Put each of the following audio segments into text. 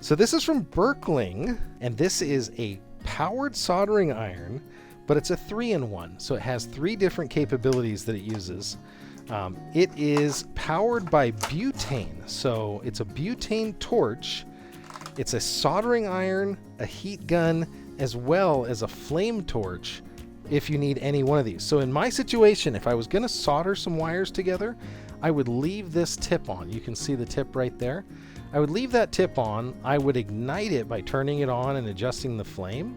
So this is from Berkling, and this is a powered soldering iron, but it's a 3-in-1. So it has 3 different capabilities that it uses. It is powered by butane. So it's a butane torch. It's a soldering iron, a heat gun, as well as a flame torch if you need any one of these. So in my situation, if I was going to solder some wires together, I would leave this tip on. You can see the tip right there. I would leave that tip on. I would ignite it by turning it on and adjusting the flame,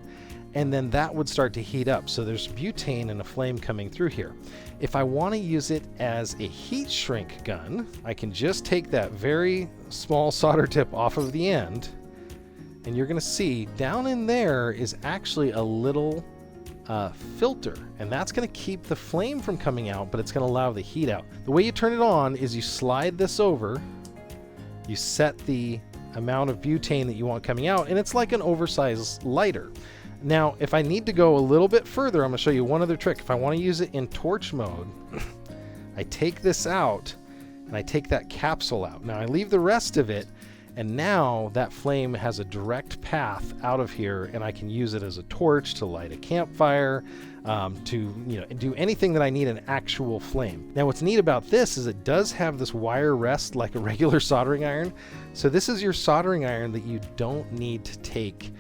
and then that would start to heat up. So there's butane and a flame coming through here. If I want to use it as a heat shrink gun, I can just take that very small solder tip off of the end, and you're going to see down in there is actually a little filter, and that's going to keep the flame from coming out, but it's going to allow the heat out. The way you turn it on is you slide this over, you set the amount of butane that you want coming out, and it's like an oversized lighter. Now, if I need to go a little bit further, I'm going to show you one other trick. If I want to use it in torch mode, I take this out and I take that capsule out. Now I leave the rest of it, and now that flame has a direct path out of here, and I can use it as a torch to light a campfire, to do anything that I need an actual flame. Now what's neat about this is it does have this wire rest like a regular soldering iron. So this is your soldering iron that you don't need to take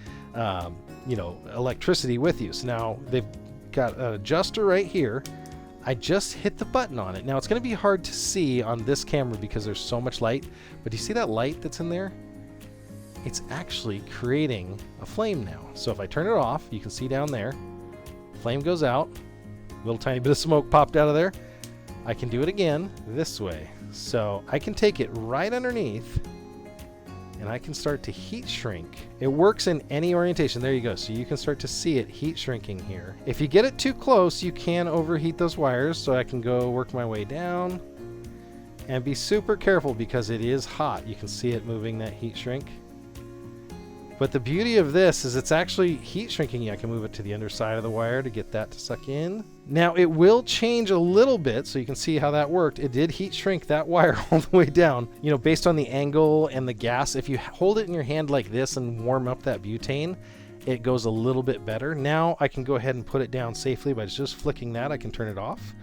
electricity with you. So now they've got an adjuster right here. I just hit the button on it. Now it's going to be hard to see on this camera because there's so much light, but do you see that light that's in there? It's actually creating a flame now. So if I turn it off, you can see down there, flame goes out, a little tiny bit of smoke popped out of there. I can do it again this way. So I can take it right underneath and I can start to heat shrink. It works in any orientation. There you go. So you can start to see it heat shrinking here. If you get it too close, you can overheat those wires. So I can go work my way down and be super careful because it is hot. You can see it moving that heat shrink. But the beauty of this is it's actually heat shrinking. I can move it to the underside of the wire to get that to suck in. Now it will change a little bit, so you can see how that worked. It did heat shrink that wire all the way down, based on the angle and the gas. If you hold it in your hand like this and warm up that butane, it goes a little bit better. Now I can go ahead and put it down safely by just flicking that. I can turn it off.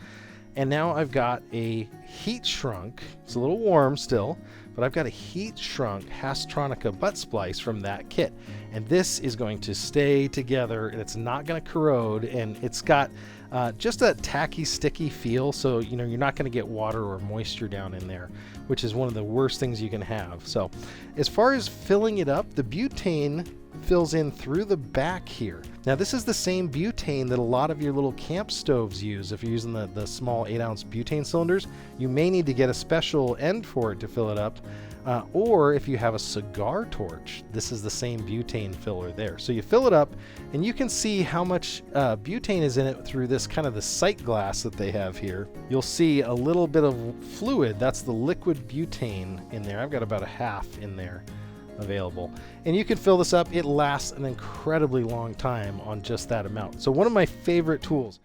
And now I've got a heat shrunk. It's a little warm still, but I've got a heat shrunk Hastronica butt splice from that kit. And this is going to stay together, and it's not going to corrode, and it's got just that tacky, sticky feel. So, you're not going to get water or moisture down in there, which is one of the worst things you can have. So as far as filling it up, the butane fills in through the back here. Now this is the same butane that a lot of your little camp stoves use. If you're using the small 8-ounce butane cylinders, you may need to get a special end for it to fill it up. Or if you have a cigar torch, this is the same butane filler there. So you fill it up, and you can see how much butane is in it through this kind of the sight glass that they have here. You'll see a little bit of fluid. That's the liquid butane in there. I've got about a half in there available, and you can fill this up. It lasts an incredibly long time on just that amount. So one of my favorite tools.